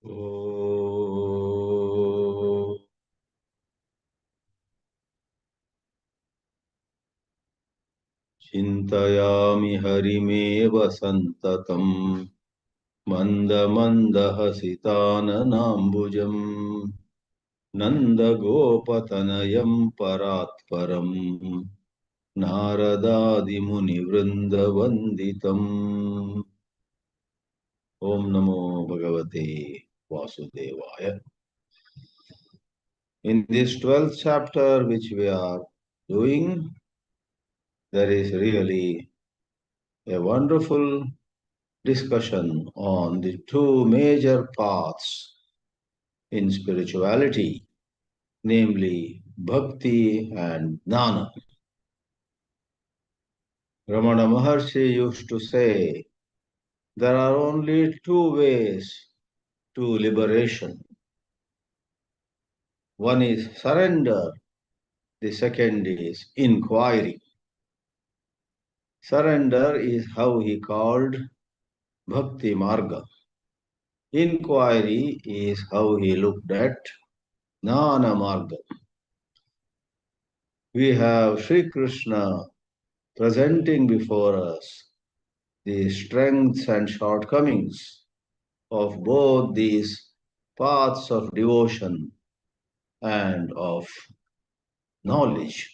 Oh, चिन्तयामि हरिमेव सन्ततम् मन्दमन्दहसिताननाम्बुजम् नन्दगोपतनयम् परात्परम् नारदादिमुनिवृन्दवन्दितम् ॐ नमो भगवते वासुदेवाय. In this 12th chapter which we are doing, there is really a wonderful discussion on the two major paths in spirituality, namely bhakti and jnana. Ramana Maharshi used to say there are only two ways to liberation. One is surrender, the second is inquiry. Surrender is how he called Bhakti Marga. Inquiry is how he looked at Jnana Marga. We have Sri Krishna presenting before us the strengths and shortcomings of both these paths of devotion and of knowledge.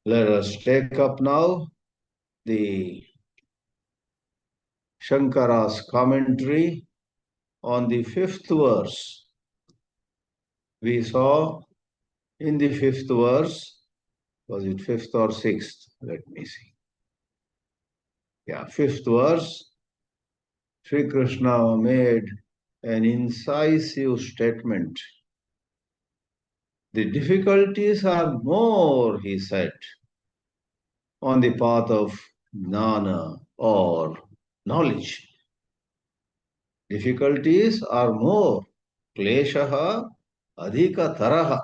Let us take up now the Shankara's commentary on the fifth verse. We saw in the fifth verse, was it fifth or sixth? Let me see. Yeah, fifth verse, Sri Krishna made an incisive statement. The difficulties are more, he said, on the path of jnana or knowledge. Difficulties are more. Kleshaha adhika taraha.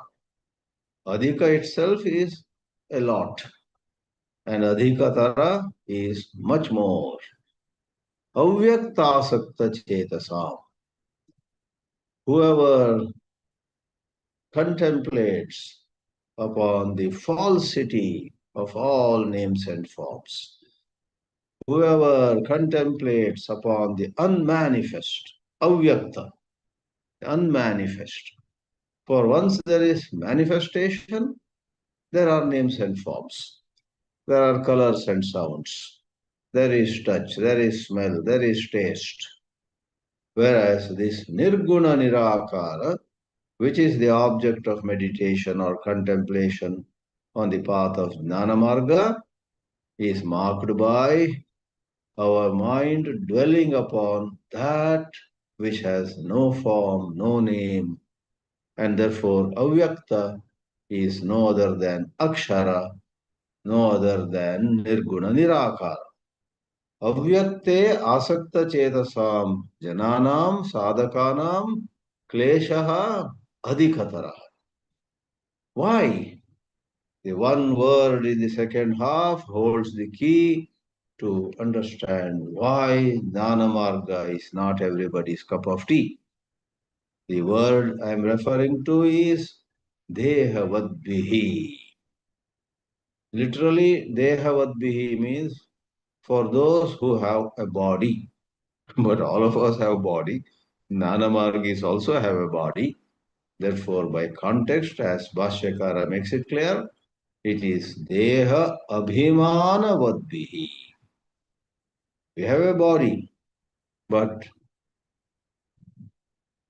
Adhika itself is a lot, and adhika tara is much more. Avyaktasakta chetasam. Whoever contemplates upon the falsity of all names and forms, whoever contemplates upon the unmanifest, avyakta, unmanifest. For once there is manifestation, there are names and forms, there are colors and sounds, there is touch, there is smell, there is taste. Whereas this nirguna nirakara, which is the object of meditation or contemplation on the path of Jnana Marga, is marked by our mind dwelling upon that which has no form, no name, and therefore avyakta is no other than akshara, no other than nirguna nirakara. Avyakte asakta chetasam jananam sadhakanam kleshaha adhikatara. Why? The one word in the second half holds the key to understand why Jnana Marga is not everybody's cup of tea. The word I am referring to is Dehavadbihi. Literally, Dehavadbihi means for those who have a body. But all of us have body. Jnana Margis also have a body. Therefore, by context, as Bhashyakara makes it clear, it is Deha Abhimana Vadbihi. We have a body, but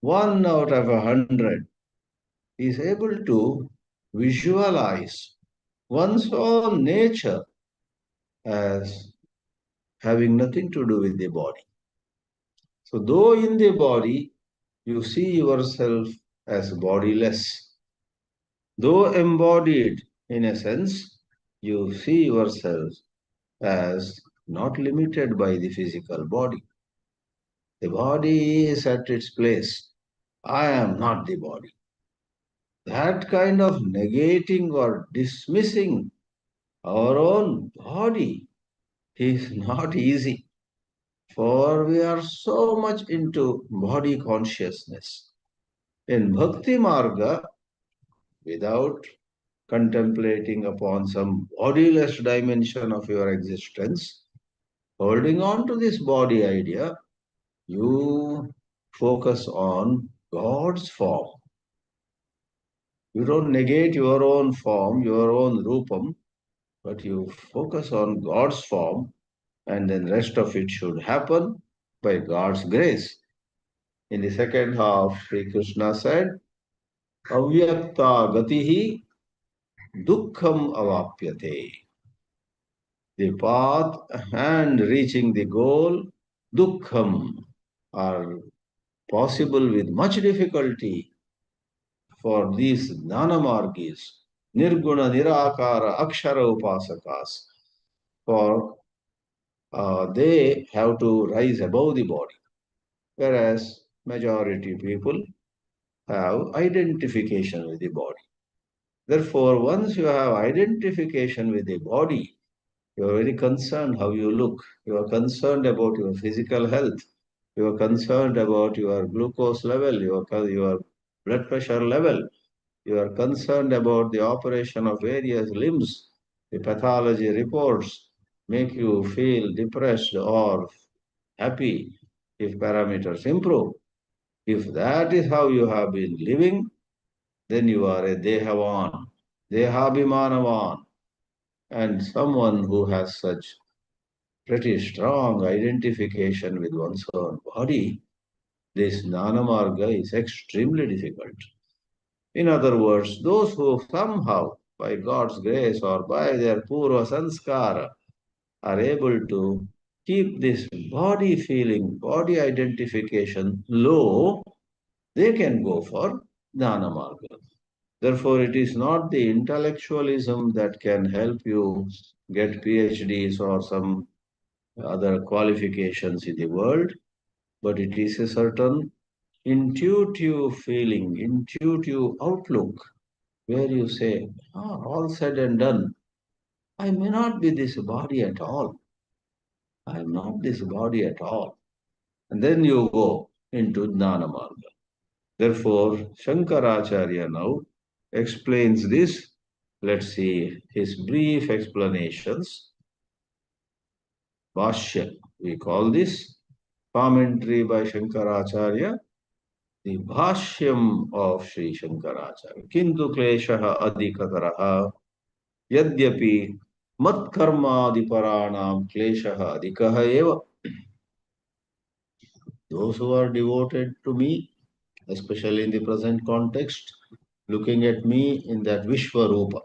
1 out of 100 is able to visualize one's own nature as having nothing to do with the body. So, though in the body you see yourself as bodiless, though embodied in a sense, you see yourself as not limited by the physical body. The body is at its place. I am not the body. That kind of negating or dismissing our own body is not easy. For we are so much into body consciousness. In Bhakti Marga, without contemplating upon some bodiless dimension of your existence, holding on to this body idea, you focus on God's form. You don't negate your own form, your own rupam, but you focus on God's form, and then rest of it should happen by God's grace. In the second half, Sri Krishna said, Avyakta gatihi dukkham avapyate. The path and reaching the goal, dukkham, are possible with much difficulty for these Jnanamargis, Nirguna, Nirakara, Akshara Upasakas, for they have to rise above the body, whereas majority people have identification with the body. Therefore, once you have identification with the body, you are very concerned how you look. You are concerned about your physical health. You are concerned about your glucose level, your blood pressure level. You are concerned about the operation of various limbs. The pathology reports make you feel depressed or happy if parameters improve. If that is how you have been living, then you are a Dehavan, Dehabhimanavan, and someone who has such pretty strong identification with one's own body. This Jnanamarga is extremely difficult. In other words, those who somehow, by God's grace or by their Purva Sanskara, are able to keep this body feeling, body identification low, they can go for Jnana Marga. Therefore, it is not the intellectualism that can help you get PhDs or some other qualifications in the world, but it is a certain intuitive feeling, intuitive outlook, where you say, all said and done, I may not be this body at all. I am not this body at all. And then you go into Jnana Marga. Therefore, Shankaracharya now explains this. Let's see his brief explanations. Bhāshya, we call this commentary by Shankaracharya, the Bhāshyam of Sri Shankaracharya. Kintu kleshaha adhikataraha yadyapi matkarmadhiparanam kleshaha adhikaha eva. Those who are devoted to me, especially in the present context, looking at me in that Vishwarupa.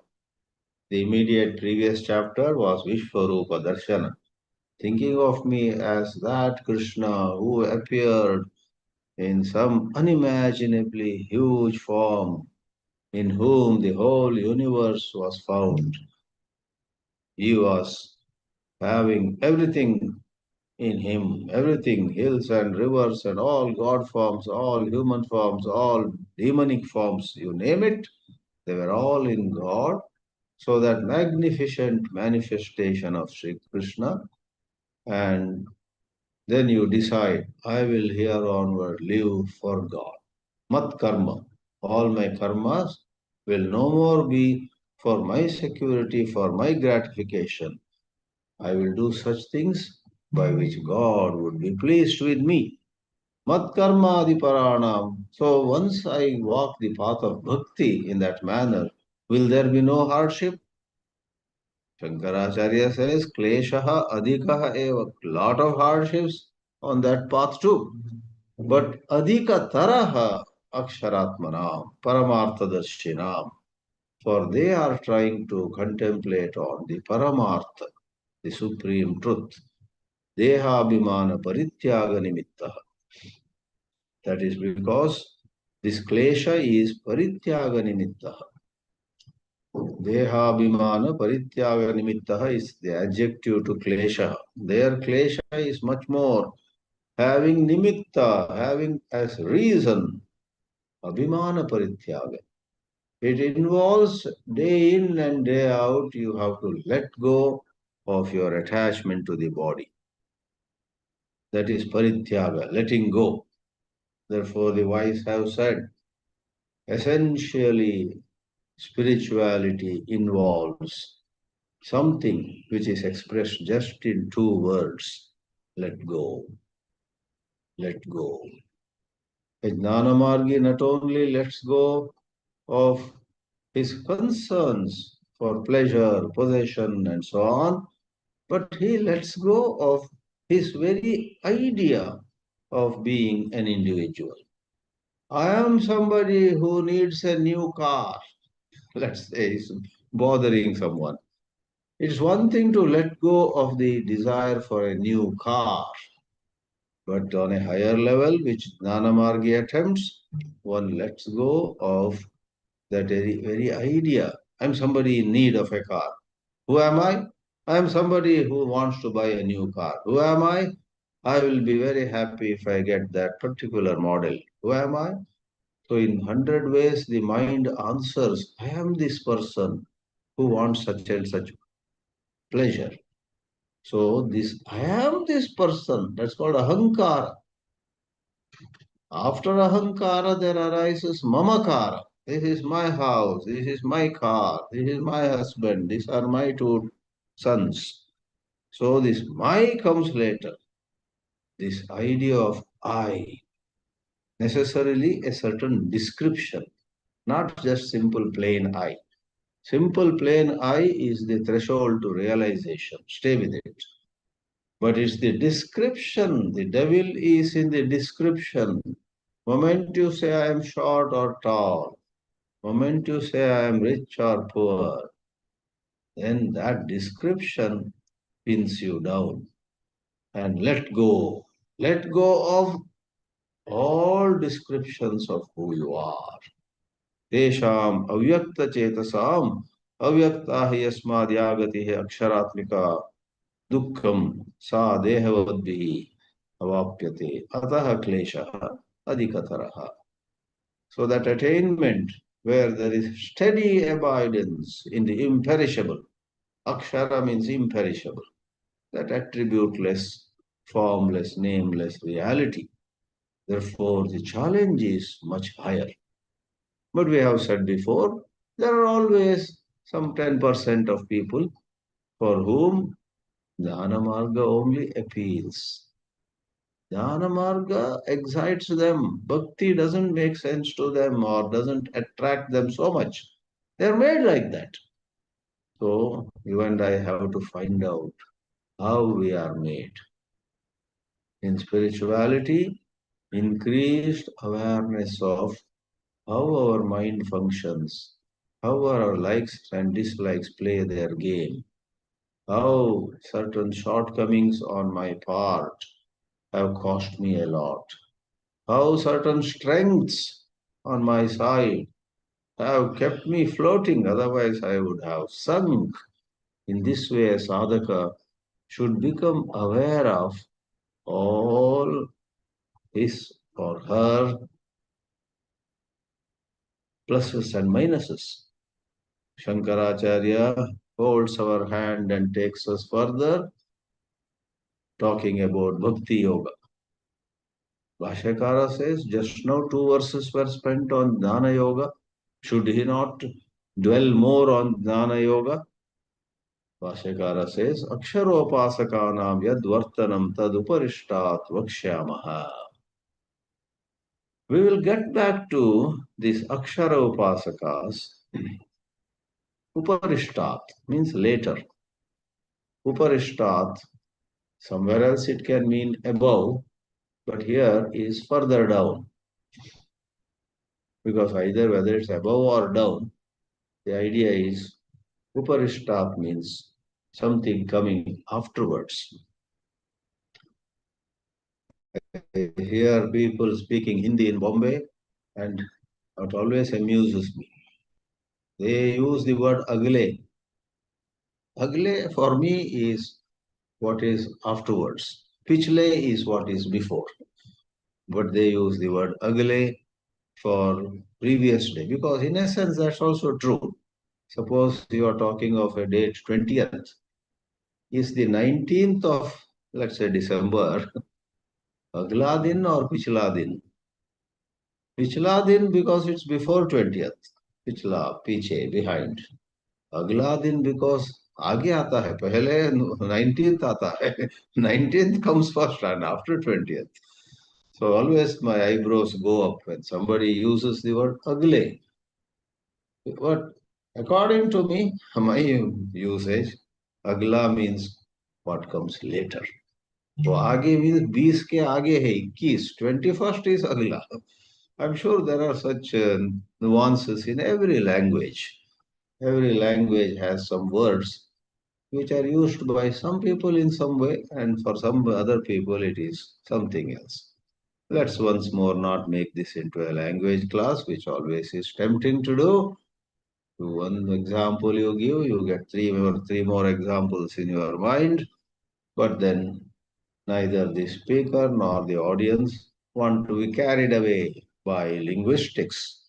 The immediate previous chapter was Vishwarupa Darshana, thinking of me as that Krishna who appeared in some unimaginably huge form, in whom the whole universe was found. He was having everything in him, everything, hills and rivers and all God forms, all human forms, all demonic forms, you name it, they were all in God. So that magnificent manifestation of Sri Krishna, and then you decide, I will here onward live for God. Mat karma. All my karmas will no more be for my security, for my gratification. I will do such things by which God would be pleased with me. Mat karma adiparanam. So once I walk the path of bhakti in that manner, will there be no hardship? Shankaracharya says, Kleshaha adhikaha eva. Lot of hardships on that path too. But adhika taraha aksharatmanam, paramarthadarshinam. For they are trying to contemplate on the paramartha, the supreme truth. Dehabhimana parityaga nimittaha. That is because this klesha is parityaga nimittaha. Dehabhimana parityaga nimittaha is the adjective to klesha. Their klesha is much more having nimitta, having as reason, abhimana parityaga. It involves day in and day out, you have to let go of your attachment to the body. That is parityaga, letting go. Therefore, the wise have said, essentially, spirituality involves something which is expressed just in two words: let go, let go. A Jnanamargi not only lets go of his concerns for pleasure, possession, and so on, but he lets go of his very idea of being an individual. I am somebody who needs a new car, let's say, is bothering someone. It's one thing to let go of the desire for a new car, but on a higher level, which Jnanamargi attempts, one lets go of that very idea. I'm somebody in need of a car. Who am I? I am somebody who wants to buy a new car. Who am I? I will be very happy if I get that particular model. Who am I? So, in 100 ways, the mind answers, I am this person who wants such and such pleasure. So, this I am this person, that's called ahankara. After ahankara, there arises mamakara. This is my house, this is my car, this is my husband, these are my two sons. So, this my comes later. This idea of I, necessarily a certain description, not just simple plain I. Simple plain I is the threshold to realization. Stay with it. But it's the description. The devil is in the description. Moment you say I am short or tall, moment you say I am rich or poor, then that description pins you down. And let go. Let go of all descriptions of who you are. Tesham avyakta chetasam avyakta hi yasmadyagati aksharatmika dukkam sa dehavadvihi avapyate atah kleshaha adhikataraha. So that attainment where there is steady abidance in the imperishable, akshara means imperishable, that attributeless, formless, nameless reality. Therefore, the challenge is much higher. But we have said before, there are always some 10% of people for whom Jnana Marga only appeals. Jnana Marga excites them. Bhakti doesn't make sense to them or doesn't attract them so much. They're made like that. So you and I have to find out how we are made. In spirituality, increased awareness of how our mind functions, how our likes and dislikes play their game, how certain shortcomings on my part have cost me a lot, how certain strengths on my side have kept me floating, otherwise I would have sunk. In this way, a sadhaka should become aware of all his or her pluses and minuses. Shankaracharya holds our hand and takes us further, talking about Bhakti Yoga. Bhashyakara says, just now 2 verses were spent on Jnana Yoga. Should he not dwell more on Jnana Yoga? Bhashyakara says, Aksharopasakanam yadvartanam taduparishtat vakshyamaha. We will get back to these Akshara Upasakas. Uparishtat means later. Uparishtat, somewhere else it can mean above, but here is further down. Because either whether it's above or down, the idea is Uparishtat means something coming afterwards. I hear people speaking Hindi in Bombay, and it always amuses me. They use the word agle. Agle for me is what is afterwards. Pichle is what is before. But they use the word agle for previous day because in essence that's also true. Suppose you are talking of a date 20th. Is the 19th of, let's say, December Agla din or Pichla din? Pichla din because it's before 20th. Pichla, piche, behind. Agla din because आगे आता है पहले 19th आता है 19th comes first and after 20th. So always my eyebrows go up when somebody uses the word agle. But according to me, my usage, agla means what comes later. So आगे means 20 के आगे है 21. 21st is agla. I'm sure there are such nuances in every language. Every language has some words which are used by some people in some way, and for some other people it is something else. Let's once more not make this into a language class, which always is tempting to do. One example you give, you get three more examples in your mind, but then neither the speaker nor the audience want to be carried away by linguistics.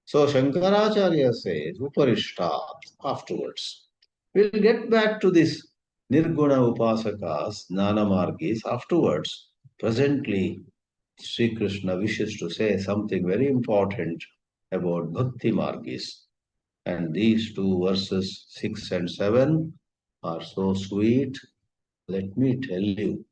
So Shankaracharya says, Uparishtat, afterwards. We'll get back to this Nirguna Upasakas, Jnana Margis afterwards. Presently, Sri Krishna wishes to say something very important about Bhakti Margis. And these two verses 6 and 7 are so sweet. Let me tell you,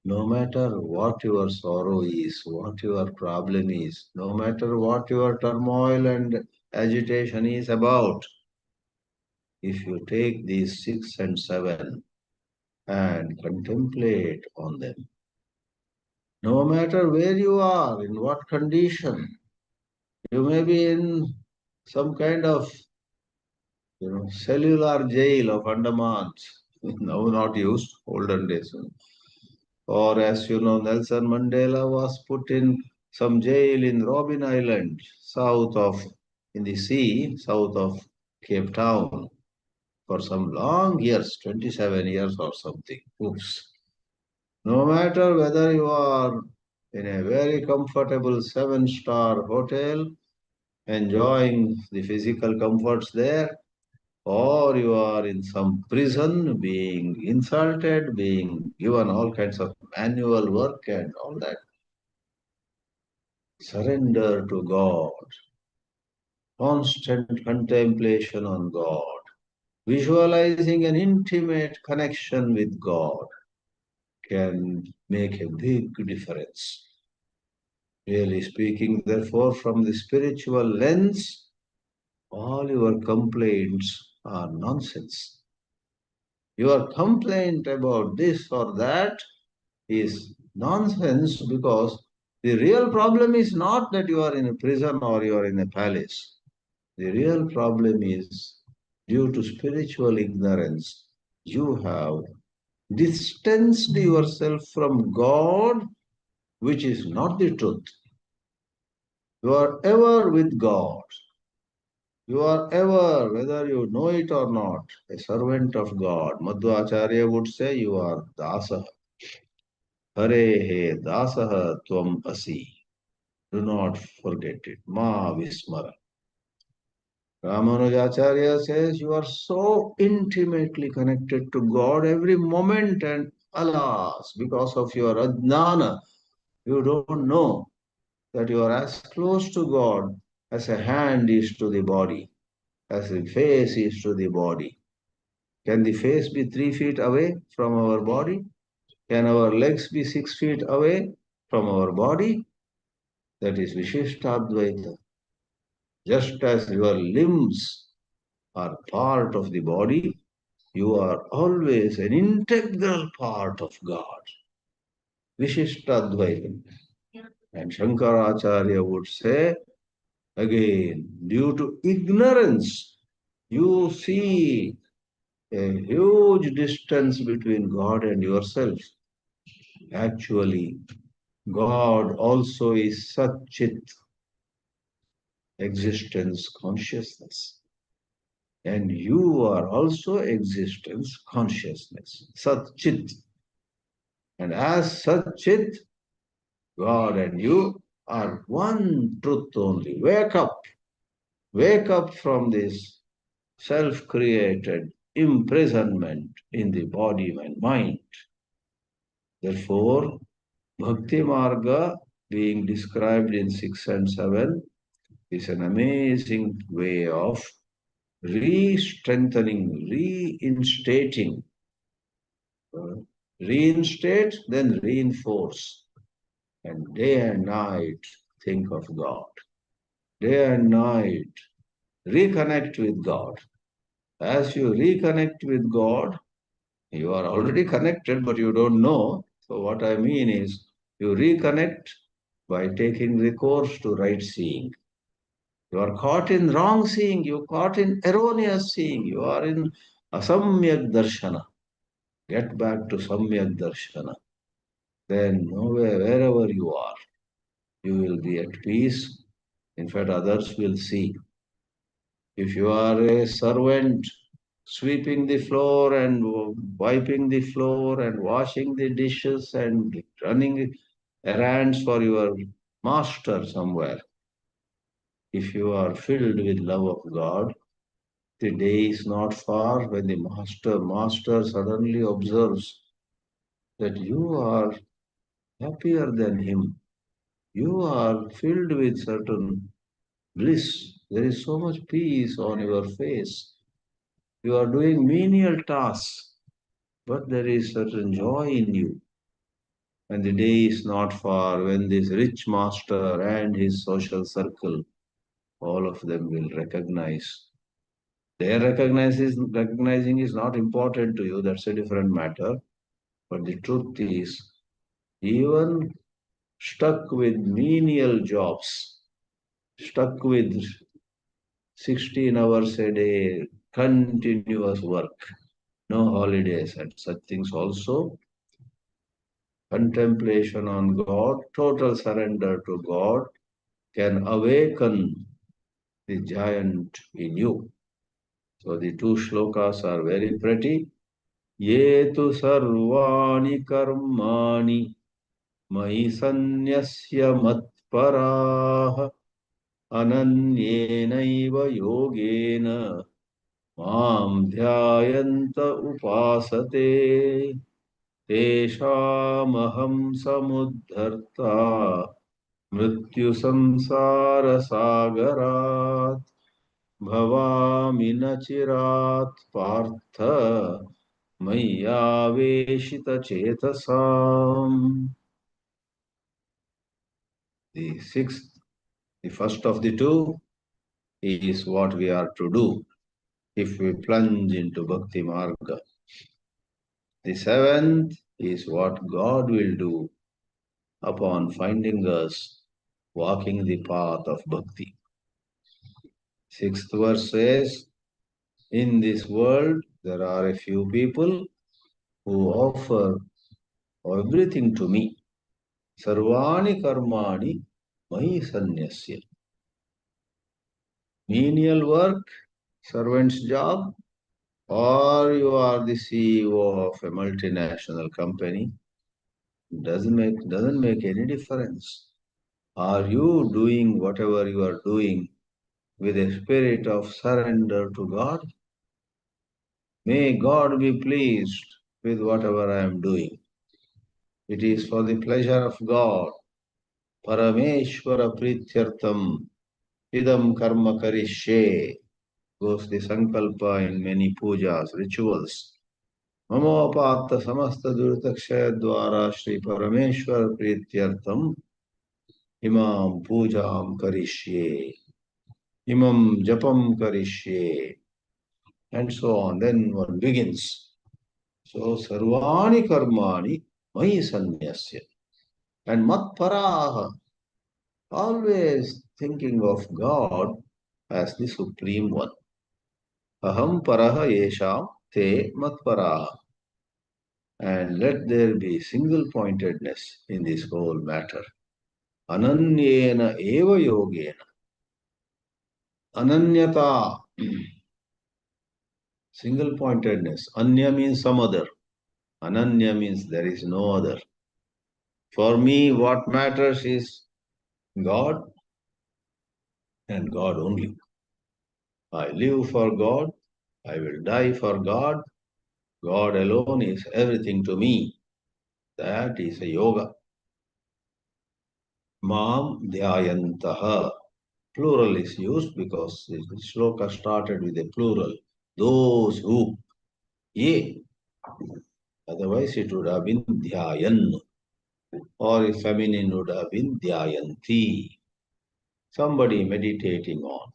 no matter what your sorrow is, what your problem is, no matter what your turmoil and agitation is about, if you take these 6 and 7 and contemplate on them, no matter where you are, in what condition, you may be in some kind of cellular jail of Andamans, now not used, olden days. Or as you know, Nelson Mandela was put in some jail in Robben Island, in the sea, south of Cape Town, for some long years, 27 years or something. Oops. No matter whether you are in a very comfortable seven-star hotel, enjoying the physical comforts there, or you are in some prison being insulted, being given all kinds of manual work and all that. Surrender to God, constant contemplation on God, visualizing an intimate connection with God can make a big difference. Really speaking, therefore, from the spiritual lens, all your complaints are nonsense. Your complaint about this or that is nonsense because the real problem is not that you are in a prison or you are in a palace. The real problem is due to spiritual ignorance. You have distanced yourself from God, which is not the truth. You are ever with God. You are ever, whether you know it or not, a servant of God. Madhvacharya would say you are dasa. Hare he dasaha tvam asi. Do not forget it. Ma vismara. Ramanujacharya says you are so intimately connected to God every moment, and alas, because of your ajnana, you don't know that you are as close to God as a hand is to the body, as the face is to the body. Can the face be 3 feet away from our body? Can our legs be 6 feet away from our body? That is Vishishtadvaita. Just as your limbs are part of the body, you are always an integral part of God. Vishishtadvaita. And Shankaracharya would say, again, due to ignorance, you see a huge distance between God and yourself. Actually, God also is Satchit, existence consciousness. And you are also existence consciousness, Satchit. And as Satchit, God and you are one truth only. Wake up. Wake up from this self-created imprisonment in the body and mind. Therefore, Bhakti Marga, being described in 6 and 7, is an amazing way of re-strengthening, reinstating. Uh, Reinstate, then reinforce. And day and night, think of God. Day and night, reconnect with God. As you reconnect with God, you are already connected, but you don't know. So, what I mean is, you reconnect by taking recourse to right seeing. You are caught in wrong seeing, you are caught in erroneous seeing, you are in asamyak darshana. Get back to samyak darshana. Then, nowhere, wherever you are, you will be at peace. In fact, others will see. If you are a servant sweeping the floor and wiping the floor and washing the dishes and running errands for your master somewhere, if you are filled with love of God, the day is not far when the master suddenly observes that you are happier than him. You are filled with certain bliss. There is so much peace on your face. You are doing menial tasks, but there is certain joy in you. And the day is not far when this rich master and his social circle, all of them will recognize. Their recognizing is not important to you, that's a different matter. But the truth is, even stuck with menial jobs, stuck with 16 hours a day, continuous work, no holidays, and such things also, contemplation on God, total surrender to God can awaken the giant in you. So the two shlokas are very pretty. Ye tu sarvani karmani mahi sanyasya matparaha ananyenaiva yogena mam dhyayanta upasate teshamaham samudharta mrityu samsara sagarat भवामि न चिरात् Partha मय्यावेशितचेतसाम्. The sixth, the first of the two, is what we are to do if we plunge into Bhakti Marga. The seventh is what God will do upon finding us walking the path of Bhakti. Sixth verse says, in this world there are a few people who offer everything to me. Sarvani karmani mahi sanyasya. Menial work, servant's job, or you are the CEO of a multinational company, doesn't make any difference. Are you doing whatever you are doing with a spirit of surrender to God? May God be pleased with whatever I am doing. It is for the pleasure of God. Parameshwara Prityartham Idam Karma Karishye goes the Sankalpa in many pujas, rituals. Mamopatta Samasta Durtakshaya Dwara Shri Parameshwara Prityartham Imam Pujam Karishye Imam Japam Karishye and so on. Then one begins. So Sarvani Karmani Mahi Sanyasya and Matparaha, always thinking of God as the Supreme One. Aham paraha yesham te matparaha. And let there be single pointedness in this whole matter. Ananyena eva yogena. Ananyata, single pointedness. Anya means some other. Ananya means there is no other. For me, what matters is God and God only. I live for God. I will die for God. God alone is everything to me. That is a yoga. Mam dhyayantaha. Plural is used because the shloka started with a plural. Those who. Ye. Otherwise it would have been dhyayan. Or if feminine would have been dhyayanti. Somebody meditating on.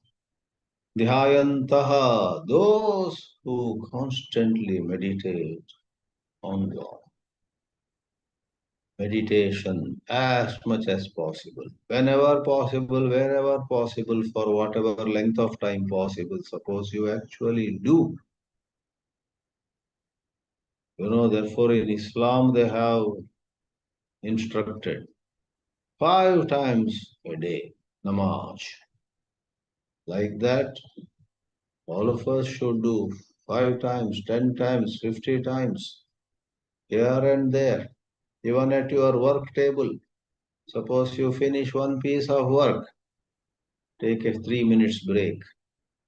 Dhyayantaha. Those who constantly meditate on God. Meditation as much as possible, whenever possible, wherever possible, for whatever length of time possible. Suppose you actually do. Therefore in Islam they have instructed 5 times a day namaz. Like that, all of us should do 5 times, 10 times, 50 times, here and there, even at your work table. Suppose you finish one piece of work, take a 3 minutes break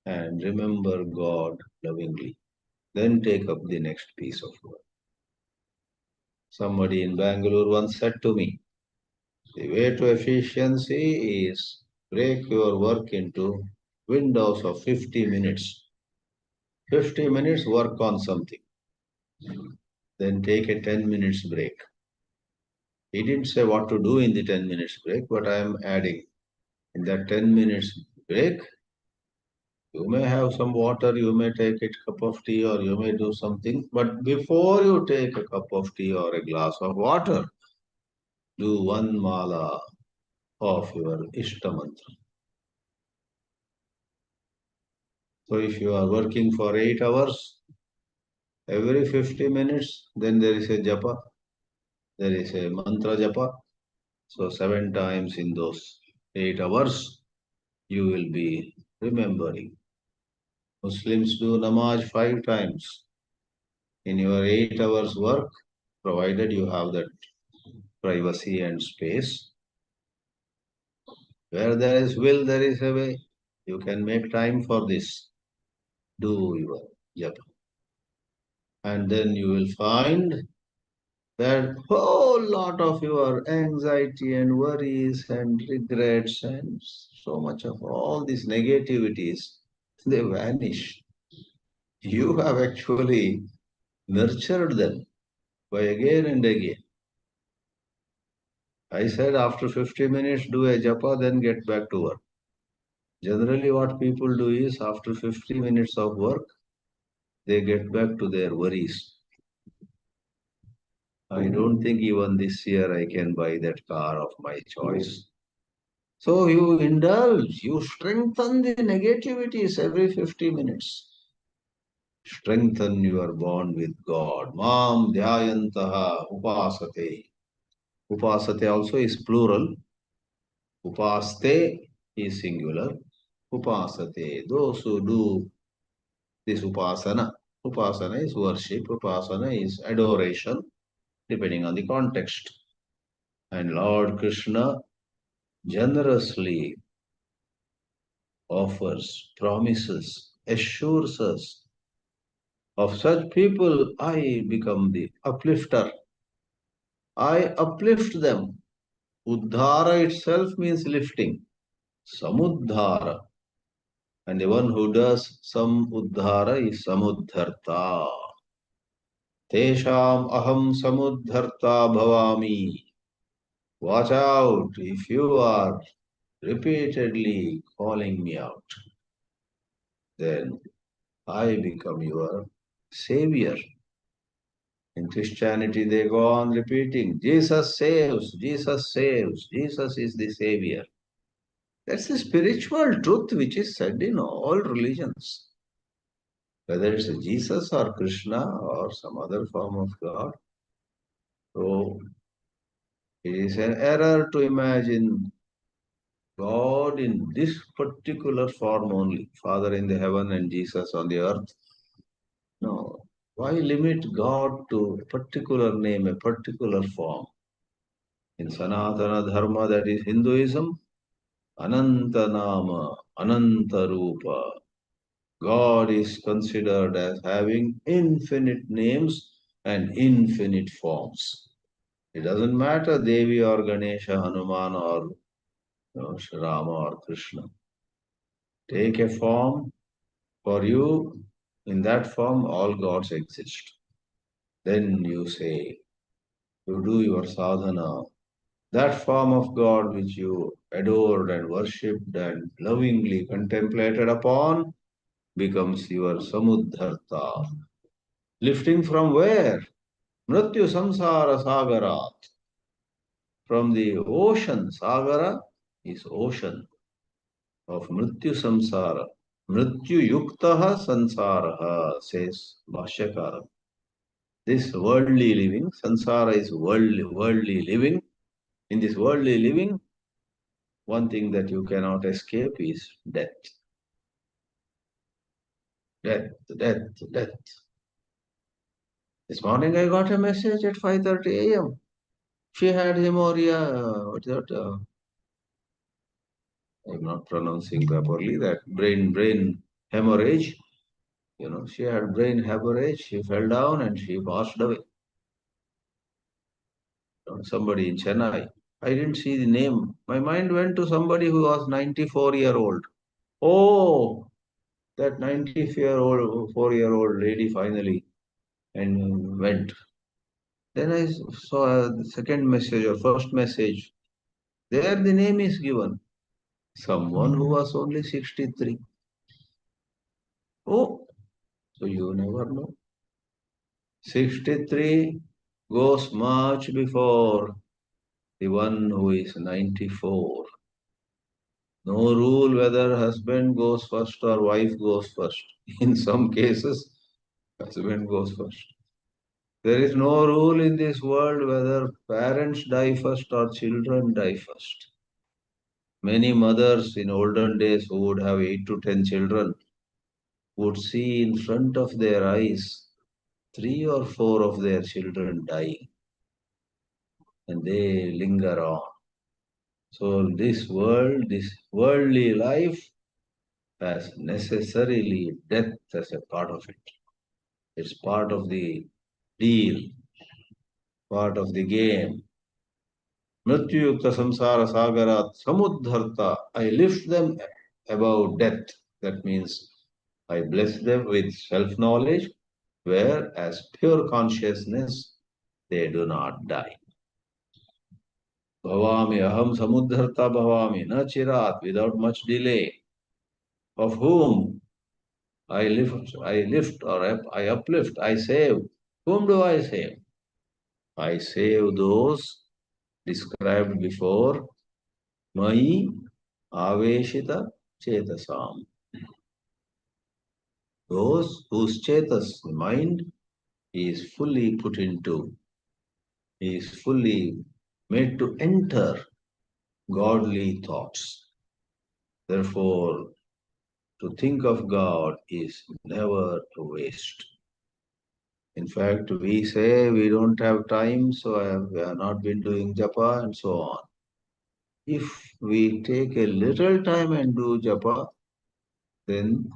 and remember God lovingly. Then take up the next piece of work. Somebody in Bangalore once said to me, the way to efficiency is break your work into windows of 50 minutes. 50 minutes work on something. Then take a 10 minutes break. He didn't say what to do in the 10 minutes break, but I am adding in that 10 minutes break, you may have some water, you may take a cup of tea, or you may do something. But before you take a cup of tea or a glass of water, do one mala of your Ishta mantra. So if you are working for 8 hours, every 50 minutes, then there is a japa, there is a mantra japa. So 7 times in those 8 hours, you will be remembering. Muslims do namaz 5 times. In your 8 hours work, provided you have that privacy and space. Where there is will, there is a way. You can make time for this. Do your japa. And then you will find that whole lot of your anxiety and worries and regrets and so much of all these negativities, they vanish. You have actually nurtured them by again and again. I said after 50 minutes do a japa, then get back to work. Generally what people do is after 50 minutes of work, they get back to their worries. I don't think even this year I can buy that car of my choice. So you indulge, you strengthen the negativities every 50 minutes. Strengthen your bond with God. Mam dhyayantaha upasate. Upasate also is plural. Upaste is singular. Upasate. Those who do this upasana. Upasana is worship. Upasana is adoration, depending on the context. And Lord Krishna generously offers, promises, assures us of such people, I become the uplifter. I uplift them. Uddhara itself means lifting. Samuddhara. And the one who does some uddhara is samuddharta. Tesham aham samuddharta bhavami. Watch out if you are repeatedly calling me out. Then I become your savior. In Christianity, they go on repeating, Jesus saves, Jesus saves, Jesus is the savior. That's the spiritual truth which is said in all religions. Whether it's Jesus or Krishna or some other form of God. So it is an error to imagine God in this particular form only, Father in the heaven and Jesus on the earth. No. Why limit God to a particular name, a particular form? In Sanatana Dharma, that is Hinduism, Ananta Nama, Ananta Rupa. God is considered as having infinite names and infinite forms. It doesn't matter Devi or Ganesha, Hanuman or Shri Rama or Krishna. Take a form. For you, in that form, all gods exist. Then you say, you do your sadhana. That form of God which you adored and worshipped and lovingly contemplated upon becomes your samudharta. Lifting from where? Mrityu samsara sagarat. From the ocean. Sagara is ocean of Mrityu samsara. Mrityu yuktaha sansaraha, says Bhashyakara. This worldly living, sansara is worldly living. In this worldly living, one thing that you cannot escape is death. Death, death, death. This morning I got a message at 5:30 a.m. She had hemorrhea, what's that? I'm not pronouncing properly, that brain hemorrhage. She had brain hemorrhage, she fell down and she passed away. Somebody in Chennai. I didn't see the name. My mind went to somebody who was 94-year-old. Oh, that 94-year-old 4-year-old lady finally and went. Then I saw the second message or first message. There the name is given. Someone who was only 63. Oh, so you never know. 63 goes much before the one who is 94. No rule whether husband goes first or wife goes first. In some cases, husband goes first. There is no rule in this world whether parents die first or children die first. Many mothers in olden days who would have 8 to 10 children would see in front of their eyes 3 or 4 of their children dying, and they linger on. So this worldly life has necessarily death as a part of it. It's part of the deal, part of the game. Mrityuyukta samsara sagarat samudharta. I lift them above death. That means I bless them with self-knowledge, where as pure consciousness they do not die. Bhavami aham samudharta bhavami na chirat, without much delay. Of whom I lift or I uplift, I save. Whom do I save? I save those described before, Mai Aveshita Chetasam. Those whose Chetas, mind, is fully put into, is fully made to enter godly thoughts. Therefore, to think of God is never a waste. In fact, we say we don't have time, so we have not been doing japa and so on. If we take a little time and do japa, then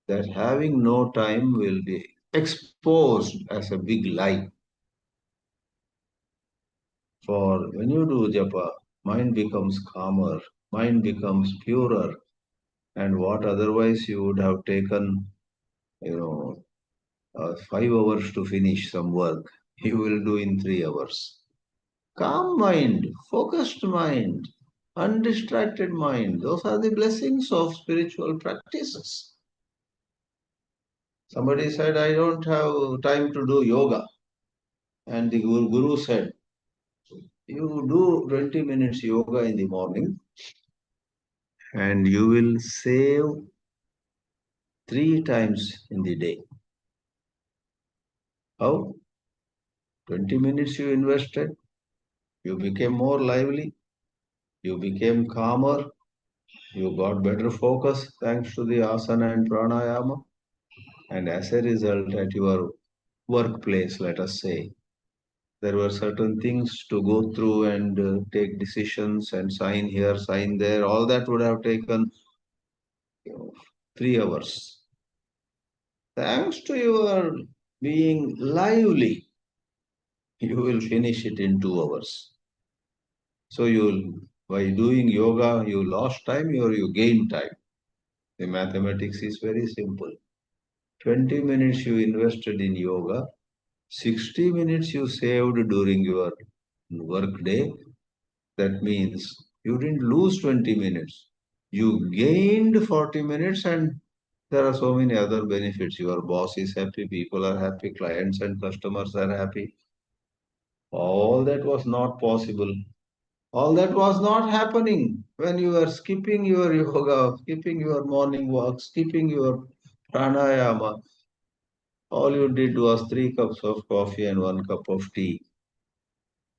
that having no time will be exposed as a big lie. For when you do japa, mind becomes calmer, mind becomes purer, and what otherwise you would have taken, 5 hours to finish some work, you will do in 3 hours. Calm mind, focused mind, undistracted mind, those are the blessings of spiritual practices. Somebody said, I don't have time to do yoga. And the Guru said, you do 20 minutes yoga in the morning and you will save 3 times in the day. How? 20 minutes you invested, you became more lively, you became calmer, you got better focus thanks to the asana and pranayama, and as a result, at your workplace, let us say, there were certain things to go through and take decisions and sign here, sign there. All that would have taken 3 hours. Thanks to your being lively, you will finish it in 2 hours. So By doing yoga, you lost time or you gain time. The mathematics is very simple. 20 minutes you invested in yoga, 60 minutes you saved during your work day. That means you didn't lose 20 minutes. You gained 40 minutes, and there are so many other benefits. Your boss is happy, people are happy, clients and customers are happy. All that was not possible. All that was not happening when you were skipping your yoga, skipping your morning walk, skipping your pranayama. All you did was 3 cups of coffee and 1 cup of tea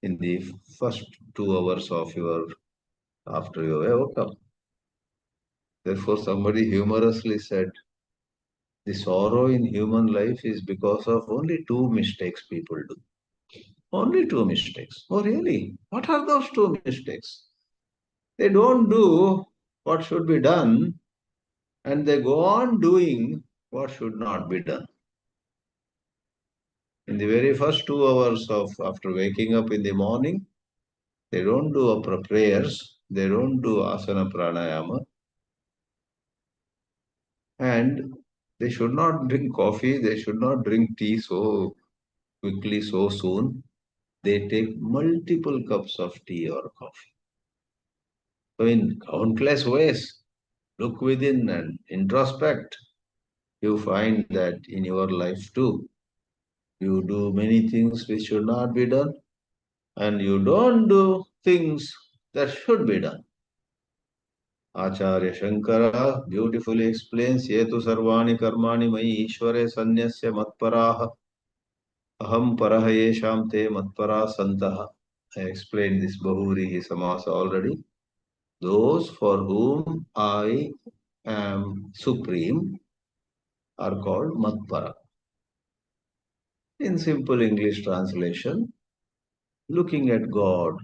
in the first 2 hours of your after you woke up. Therefore, somebody humorously said, the sorrow in human life is because of only two mistakes people do. Only two mistakes. Oh, really? What are those two mistakes? They don't do what should be done, and they go on doing what should not be done. In the very first 2 hours of after waking up in the morning, they don't do upper prayers, they don't do asana pranayama, and they should not drink coffee, they should not drink tea so quickly, so soon. They take multiple cups of tea or coffee. So, in countless ways, look within and introspect. You find that in your life too. You do many things which should not be done, and you don't do things that should be done. Acharya Shankara beautifully explains, Yetu sarvani karmani mai ishvare sanyasya matparaha aham paraha yesham te matpara santaha. I explained this Bahuri Samasa already. Those for whom I am supreme are called matpara. In simple English translation, looking at God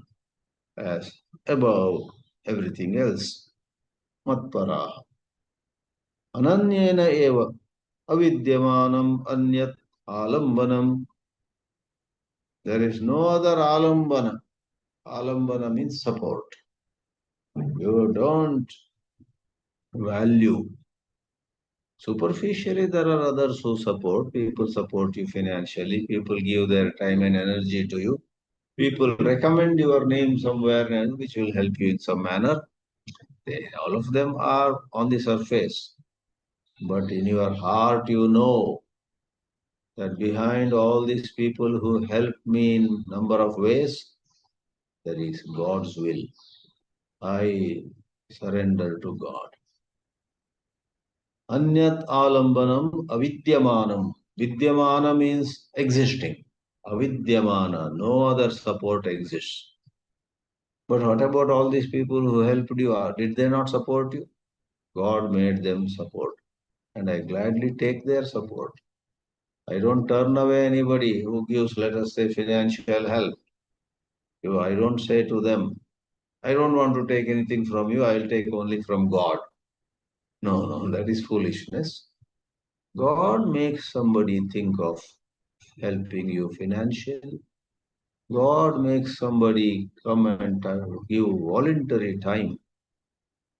as above everything else. Matpara. Ananyena eva avidyamanam anyat alambanam. There is no other alambana. Alambana means support. You don't value. Superficially, there are others who support. People support you financially. People give their time and energy to you. People recommend your name somewhere and which will help you in some manner. All of them are on the surface. But in your heart, you know that behind all these people who help me in number of ways, there is God's will. I surrender to God. Anyat alambanam avidyamanam. Vidyamana means existing. Avidyamana, no other support exists. But what about all these people who helped you? Did they not support you? God made them support. And I gladly take their support. I don't turn away anybody who gives, let us say, financial help. I don't say to them, I don't want to take anything from you, I'll take only from God. No, no, that is foolishness. God makes somebody think of helping you financially. God makes somebody come and give voluntary time.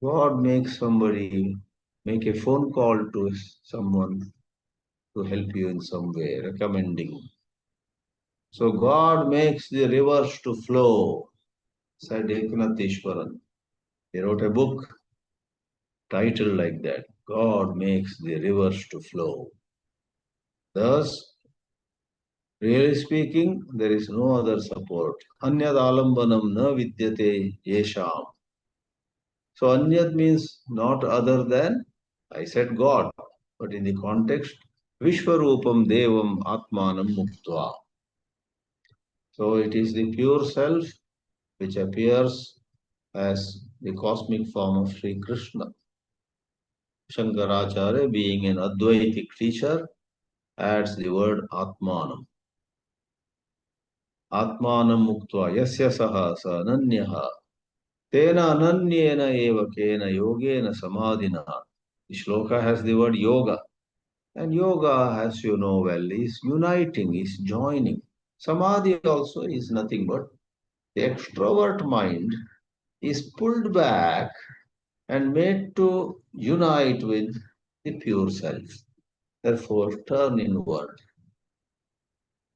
God makes somebody make a phone call to someone to help you in some way, recommending. So God makes the rivers to flow, said Eknatheshwaran. He wrote a book titled like that. God makes the rivers to flow. Thus, really speaking, there is no other support. Anyad alambanam na vidyate yesham. So anyad means not other than, I said God, but in the context, Vishwarupam Devam Atmanam Muktva. So it is the pure self which appears as the cosmic form of Sri Krishna. Shankaracharya, being an Advaitic teacher, adds the word Atmanam. Atmanam Muktva Yasya Saha Sa Ananyaha Tena Ananyena Eva Kena Yogena Samadhina. The shloka has the word yoga. And yoga, as you know well, is uniting, is joining. Samadhi also is nothing but the extrovert mind is pulled back and made to unite with the pure self. Therefore, turn inward.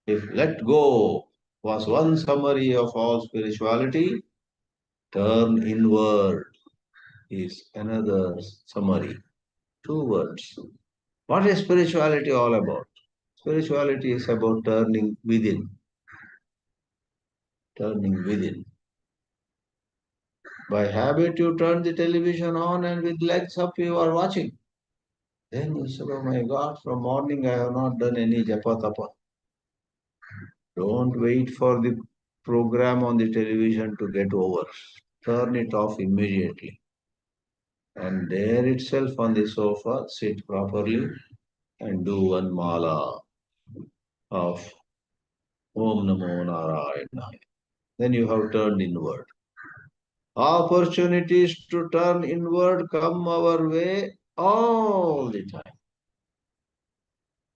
If let go was one summary of all spirituality, turn inward is another summary. Two words. What is spirituality all about? Spirituality is about turning within. Turning within. By habit, you turn the television on and with legs up you are watching. Then you say, oh my God, from morning I have not done any japa tapa. Don't wait for the program on the television to get over. Turn it off immediately. And there itself on the sofa, sit properly and do one mala of Om Namo Narayana. Then you have turned inward. Opportunities to turn inward come our way all the time.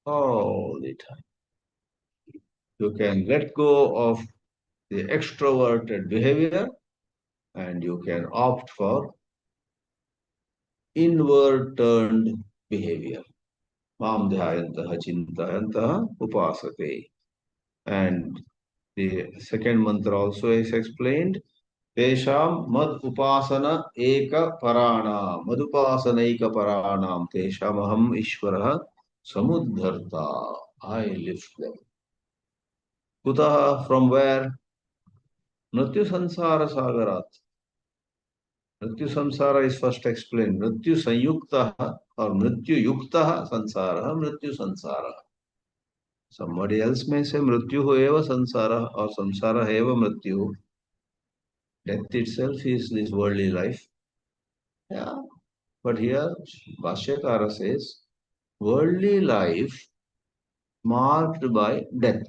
All the time. You can let go of the extroverted behavior and you can opt for inward turned behavior. Mam dhyayantaha chintayantaha upasate. And the second mantra also is explained. Tesham mad upasana eka parana. Madupasana eka paranam. Tesham aham ishvaraha samudharta. I lift them. Kutaha, from where? Mrityu sansara sagarat. Mrityu samsara is first explained. Mrityu sanyukta or mrityu yukta sansara, mrityu sansara. Somebody else may say mrityu eva sansara or samsara eva mrityu. Death itself is this worldly life. Yeah. But here Bhashyakara says worldly life marked by death.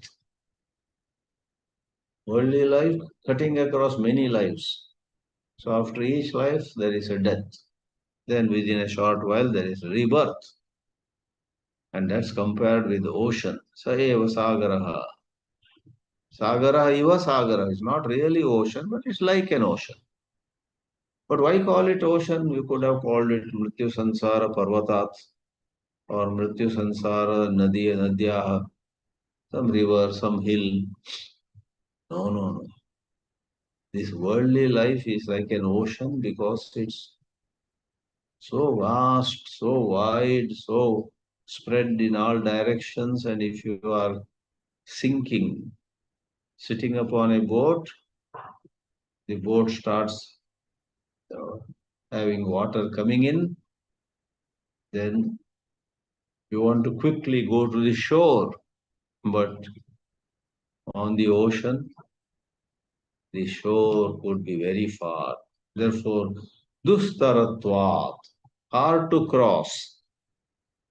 Worldly life cutting across many lives. So after each life there is a death. Then within a short while there is rebirth. And that's compared with the ocean. Sa eva sagaraha. Sagaraha eva sagara. It's not really ocean, but it's like an ocean. But why call it ocean? You could have called it Mrityu Sansara Parvatat or Mrityu Sansara Nadiya Nadyaha, some river, some hill. No, no, no. This worldly life is like an ocean because it's so vast, so wide, so spread in all directions. And if you are sinking, sitting upon a boat, the boat starts having water coming in, then you want to quickly go to the shore, but on the ocean, the shore could be very far. Therefore, dustaratvat, hard to cross.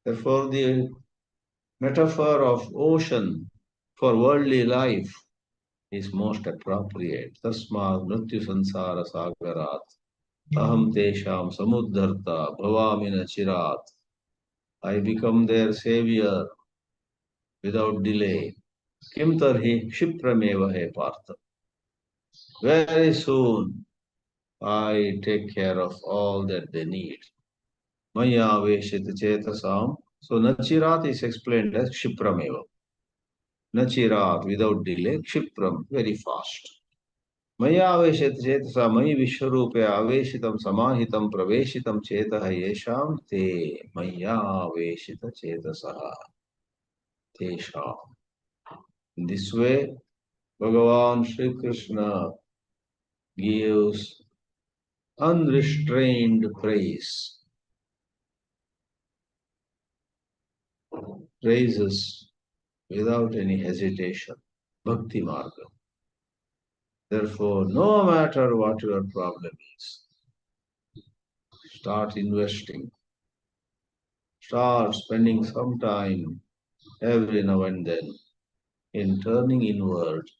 Therefore, the metaphor of ocean for worldly life is most appropriate. Tasmad mrityu sansara sagarat. Aham tesham samudharta bhavamina chirat. I become their savior without delay. Kim tarhi kshiprameva he partha. Very soon I take care of all that they need. Maya veshit chetasam. So Nachirat is explained as Kshiprameva. Nachirat, without delay, Kshipram, very fast. Maya veshit chetasa, Mayi Vishwarupe aveshitam samahitam praveshitam chetaha yesham te Maya veshita chetasaha tesham. In this way, Bhagavan Sri Krishna gives unrestrained praise, praises without any hesitation. Bhakti Marga. Therefore, no matter what your problem is, start investing. Start spending some time every now and then in turning inward,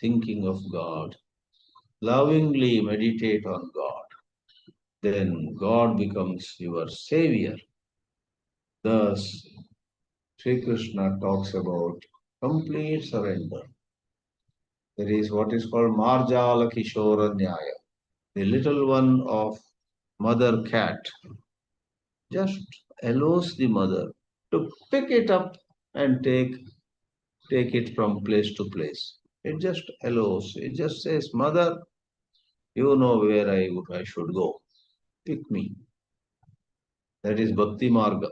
thinking of God, lovingly meditate on God. Then God becomes your savior. Thus, Sri Krishna talks about complete surrender. There is what is called Marjala Kishora Nyaya. the little one of mother cat just allows the mother to pick it up and take it from place to place. It just allows. It just says, "Mother, you know where I should go. Pick me." That is Bhakti Marga.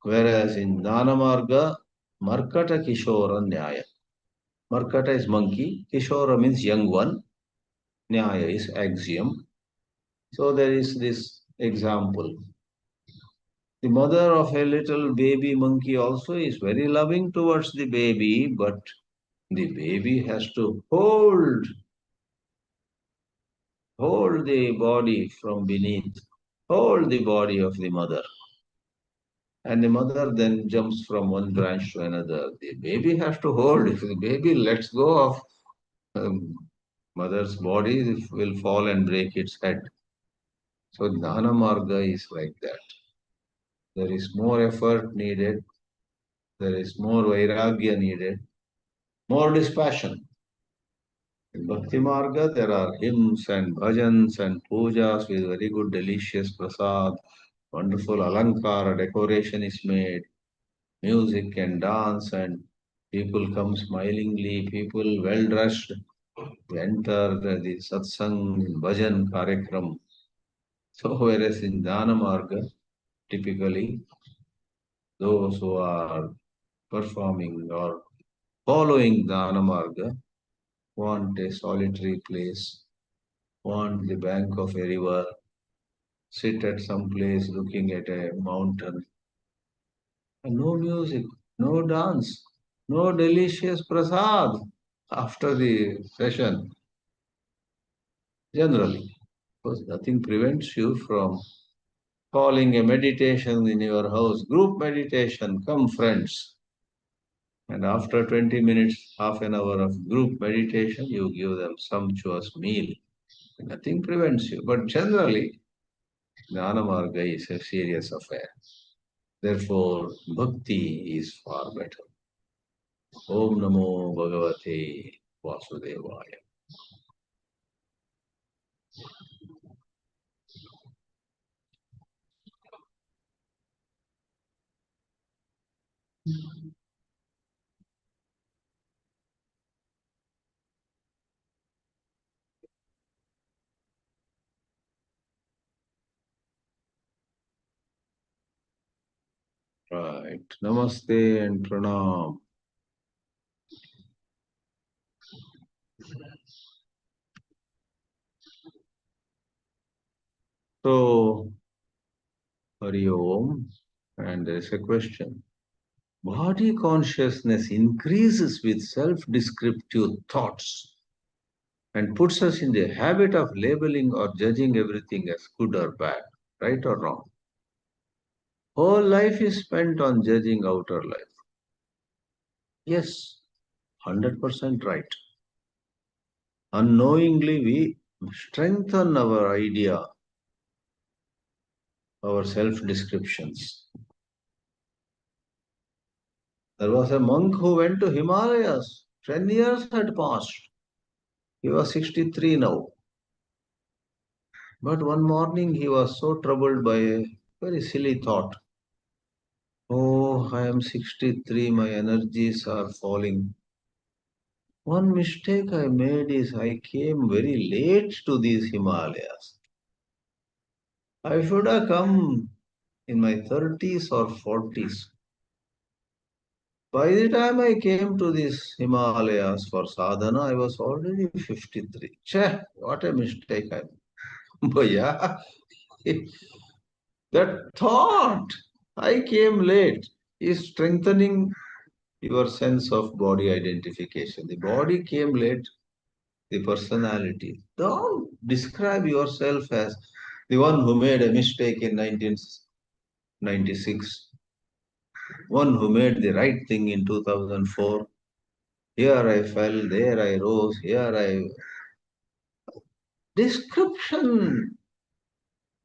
Whereas in Dana Marga, Markata Kishora Nyaya. Markata is monkey, Kishora means young one, Nyaya is axiom. So there is this example. The mother of a little baby monkey also is very loving towards the baby, but the baby has to hold the body from beneath, hold the body of the mother. And the mother then jumps from one branch to another. The baby has to hold. If the baby lets go of um, mother's body, it will fall and break its head. So Dana Marga is like that. There is more effort needed. There is more vairagya needed. More dispassion. In Bhakti Marga, there are hymns and bhajans and pujas with very good, delicious prasad. Wonderful alankara, decoration is made, music and dance, and people come smilingly, people well dressed to enter the satsang, bhajan, karyakram. So, whereas in Dana Marga, typically those who are performing or following Dana Marga want a solitary place, want the bank of a river, sit at some place looking at a mountain, and no music, no dance, no delicious prasad after the session, generally. Because nothing prevents you from calling a meditation in your house, group meditation, come friends. And after 20 minutes, half an hour of group meditation, you give them sumptuous meal. Nothing prevents you. But generally, Jnana Marga is a serious affair. Therefore, bhakti is far better. Om Namo Bhagavate Vasudevaya. Right. Namaste and pranam. So, Hari Om. And there is a question. Body consciousness increases with self descriptive thoughts and puts us in the habit of labeling or judging everything as good or bad, right or wrong. Whole life is spent on judging outer life. Yes, 100% right. Unknowingly, we strengthen our idea, our self descriptions. There was a monk who went to Himalayas. 10 years had passed. He was 63 now. But one morning he was so troubled by a very silly thought. Oh, I am 63, my energies are falling. One mistake I made is I came very late to these Himalayas. I should have come in my 30s or 40s. By the time I came to these Himalayas for sadhana, I was already 53. Che, what a mistake I made. But yeah, that thought, I came late, is strengthening your sense of body identification. The body came late, the personality. Don't describe yourself as the one who made a mistake in 1996, one who made the right thing in 2004. Here I fell, there I rose, here I. Description,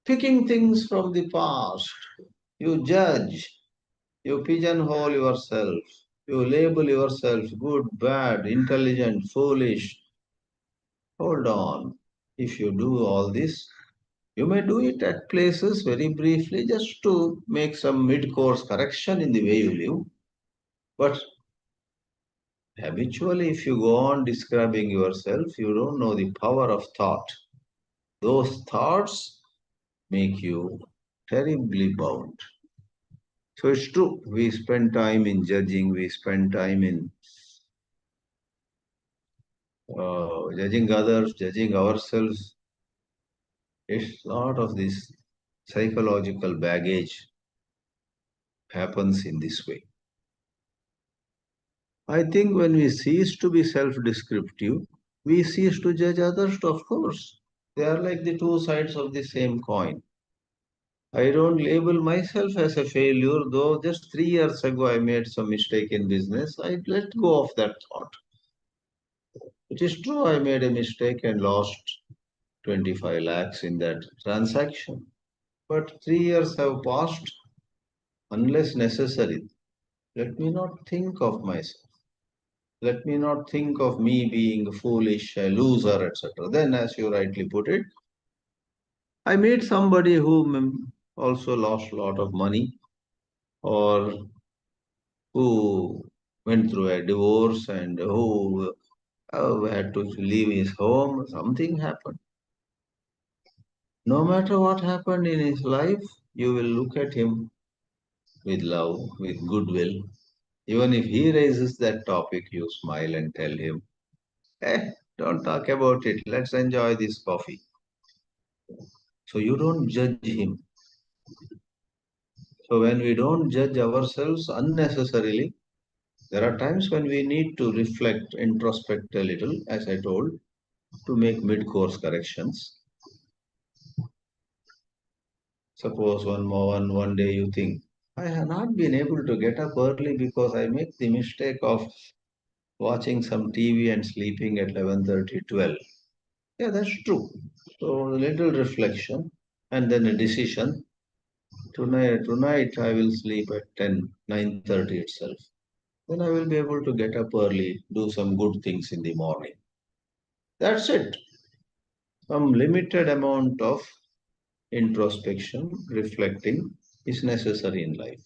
picking things from the past. You judge, you pigeonhole yourself, you label yourself good, bad, intelligent, foolish. Hold on. if you do all this, you may do it at places very briefly just to make some mid-course correction in the way you live. But habitually, if you go on describing yourself, you don't know the power of thought. Those thoughts make you terribly bound. So it's true, we spend time in judging, we spend time in judging others, judging ourselves. It's a lot of this psychological baggage happens in this way. I think when we cease to be self-descriptive, we cease to judge others, of course. They are like the two sides of the same coin. I don't label myself as a failure, though just 3 years ago I made some mistake in business. I let go of that thought. It is true I made a mistake and lost 25 lakhs in that transaction. But 3 years have passed, unless necessary. Let me not think of myself. Let me not think of me being foolish, a loser, etc. Then, as you rightly put it, I meet somebody who also lost a lot of money or who went through a divorce and who had to leave his home. Something happened. No matter what happened in his life, you will look at him with love, with goodwill. Even if he raises that topic, you smile and tell him, don't talk about it. Let's enjoy this coffee. So you don't judge him. So when we don't judge ourselves unnecessarily, there are times when we need to reflect, introspect a little, as I told, to make mid-course corrections. Suppose one day you think, I have not been able to get up early because I make the mistake of watching some TV and sleeping at 11:30, 12. Yeah, that's true. So a little reflection and then a decision. Tonight I will sleep at 9:30 itself. Then I will be able to get up early, do some good things in the morning. That's it. Some limited amount of introspection, reflecting is necessary in life.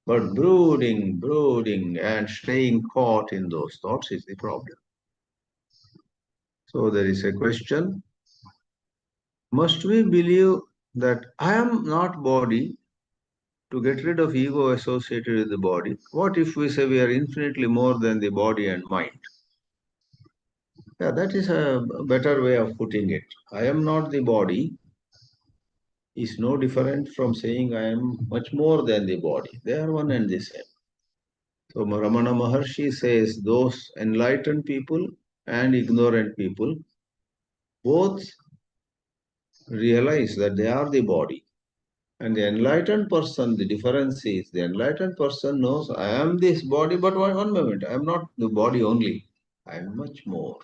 But brooding, and staying caught in those thoughts is the problem. So there is a question. Must we believe that I am not body to get rid of ego associated with the body? What if we say we are infinitely more than the body and mind? Yeah, that is a better way of putting it. I am not the body is no different from saying I am much more than the body. They are one and the same. So Ramana Maharshi says those enlightened people and ignorant people both realize that they are the body. And the enlightened person, the difference is the enlightened person knows I am this body, but one moment, I am not the body only. I am much more.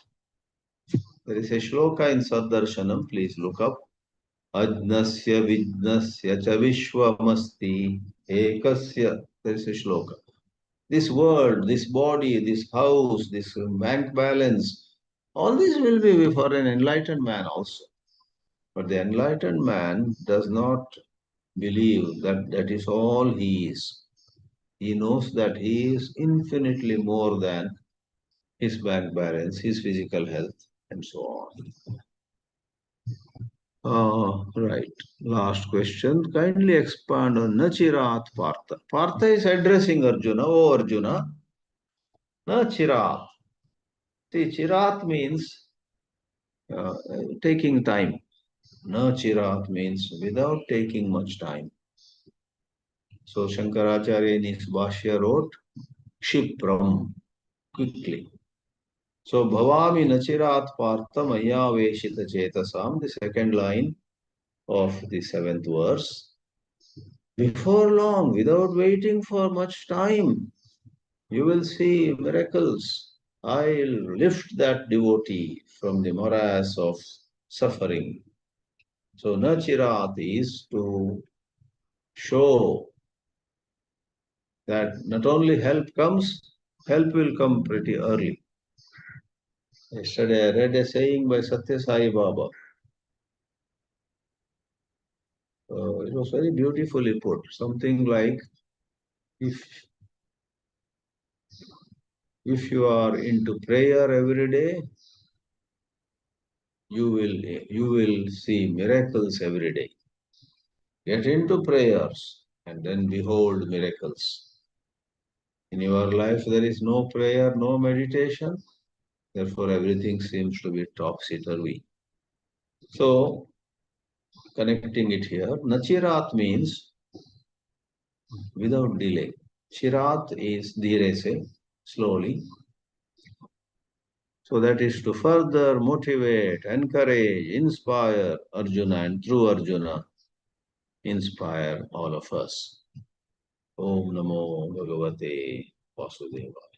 There is a shloka in Saddarshanam, please look up. Ajnasya Vijnasya Cha Vishwamasti Ekasya. There is a shloka. This world, this body, this house, this bank balance, all this will be for an enlightened man also. But the enlightened man does not believe that that is all he is. He knows that he is infinitely more than his bank balance, his physical health, and so on. Right. Last question. Kindly expand on Nachirat Partha. Partha is addressing Arjuna. Oh, Arjuna. Nachirat. See, Chirat means uh, taking time. Nachirat means without taking much time. So Shankaracharya in his Bhāshya wrote, Kshipram, quickly. So Bhavami Nachirat Partha Maya Veshita Chetasam, the second line of the seventh verse. Before long, without waiting for much time, you will see miracles. I'll lift that devotee from the morass of suffering. So Nachirat is to show that not only help comes, help will come pretty early. Yesterday I read a saying by Satya Sai Baba. It was very beautifully put. Something like, if if you are into prayer every day, you will see miracles every day. Get into prayers and then behold miracles. In your life there is no prayer, no meditation, therefore everything seems to be topsy-turvy. So, connecting it here, Nachirat means without delay. Chirat is dheere se, slowly. So that is to further motivate, encourage, inspire Arjuna, and through Arjuna, inspire all of us. Om Namo Bhagavate Vasudevaya.